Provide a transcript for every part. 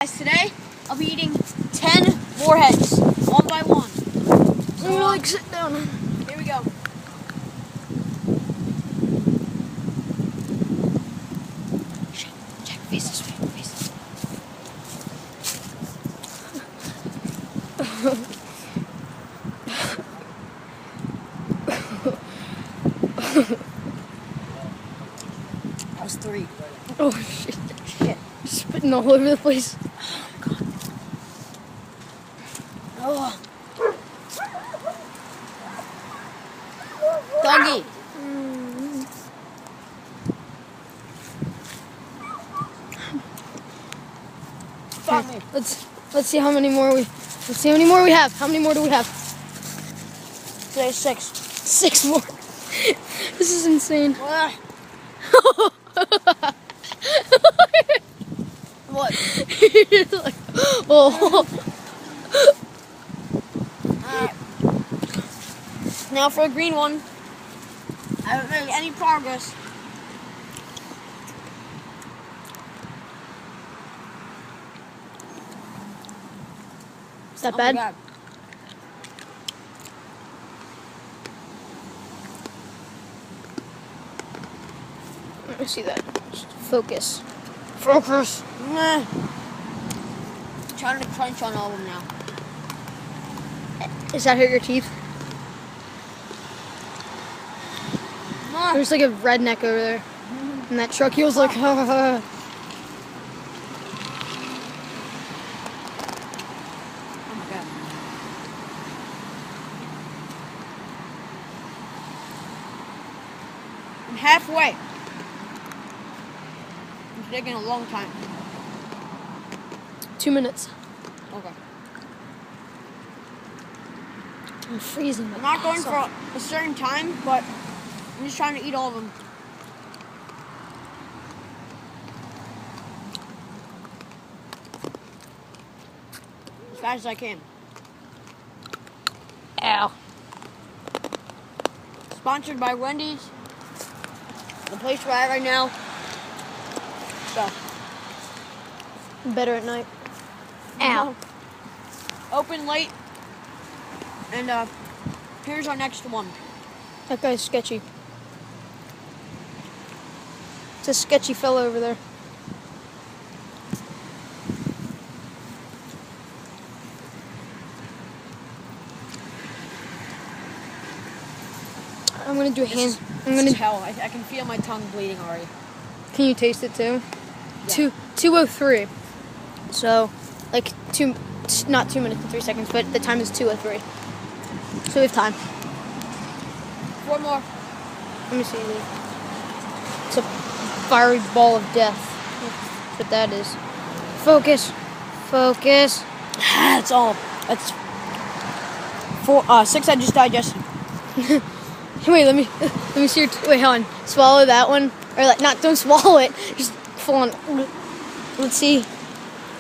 Today, I'll be eating 10 Warheads, one by one. So, I'm gonna sit down. Here we go. Check, face this way, face this way. That was 3. Oh shit. Spitting all over the place. Oh. Doggy. Stop me. Let's see how many more we have. How many more do we have? Today's 6. 6 more. This is insane. What? Like, oh. Alright. Now for the green one. I haven't made any progress. Is that Oh bad? my God. Let me see that. Just focus. Focus. Trying to crunch on all of them now. Does that hurt your teeth? There's like a redneck over there. And that truck, he was like, ha ha ha. Oh my God. I'm halfway. It's taking a long time. 2 minutes. Okay. I'm freezing. I'm not going for a certain time, but I'm just trying to eat all of them. As fast as I can. Ow. Sponsored by Wendys. The place we're at right now. So. Better at night. Ow. Open late. And here's our next one. That guy's sketchy. It's a sketchy fellow over there. I'm gonna do a hand. This is hell. I can feel my tongue bleeding already. Can you taste it too? Yeah. 2:03. So, like not 2 minutes and 3 seconds, but the time is 2:03. So we have time. 4 more. Let me see. It's a fiery ball of death. That's what that is. Focus. Focus. That's all. That's 6 I just digested. Wait, let me see your. Wait, hold on. Swallow that one, or like don't swallow it. Just full on. Let's see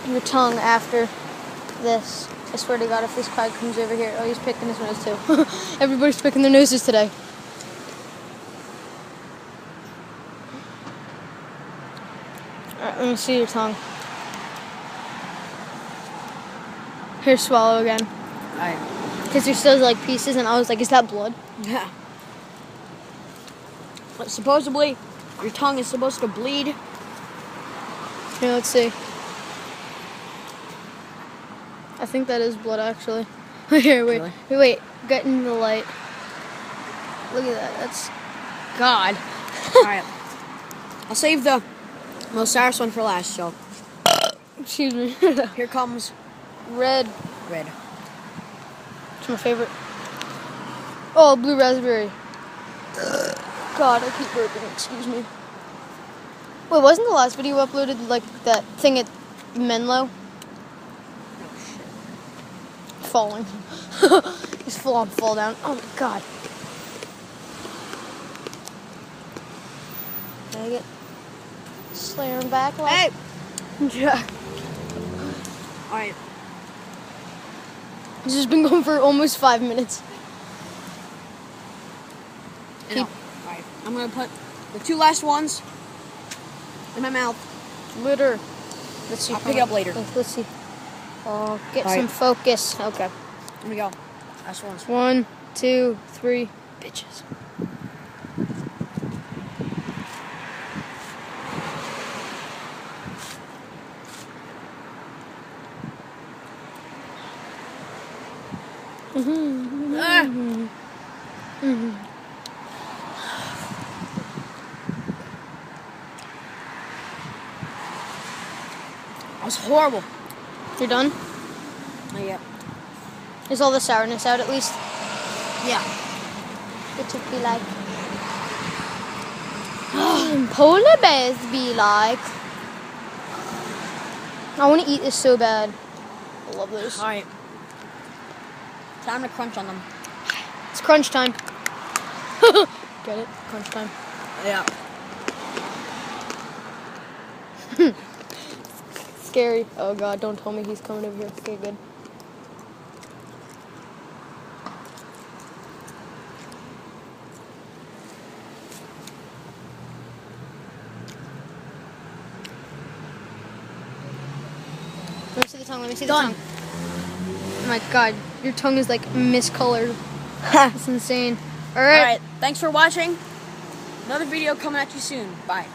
your tongue after this. I swear to God, if this guy comes over here, oh, he's picking his nose too. Everybody's picking their noses today. All right, let me see your tongue. Here, swallow again. Alright. Because there's still like pieces, and I was like, is that blood? Yeah. But supposedly, your tongue is supposed to bleed. Here, let's see. I think that is blood, actually. Here, wait. Really? Wait. Get into the light. Look at that. That's God. Alright. I'll save the most sourest one for last, so. Excuse me. Here comes Red. red. It's my favorite. Oh, blue raspberry. God, I keep burping. Excuse me. Wait, wasn't the last video uploaded like that thing at Menlo? Falling. He's full on fall down. Oh my God. Dang it. Slamming back like. Hey! Yeah. Alright. This has been going for almost 5 minutes. Alright. I'm gonna put the 2 last ones in my mouth. Litter. Let's see. I'll pick it up later. Let's see. Oh, get All some right. focus. Okay. Here we go. Last one. 1, 2, 3, bitches. That was horrible. You're done? Not yet. Is all the sourness out at least? Yeah. It should be like. Polar bears be like. I want to eat this so bad. I love this. All right. Time to crunch on them. It's crunch time. Get it? Crunch time. Yeah. Scary. Oh god, don't tell me he's coming over here. Okay, good. Let me see the tongue. Let me see the Done. tongue. Oh my god, your tongue is like miscolored. It's insane. All right. Thanks for watching. Another video coming at you soon. Bye.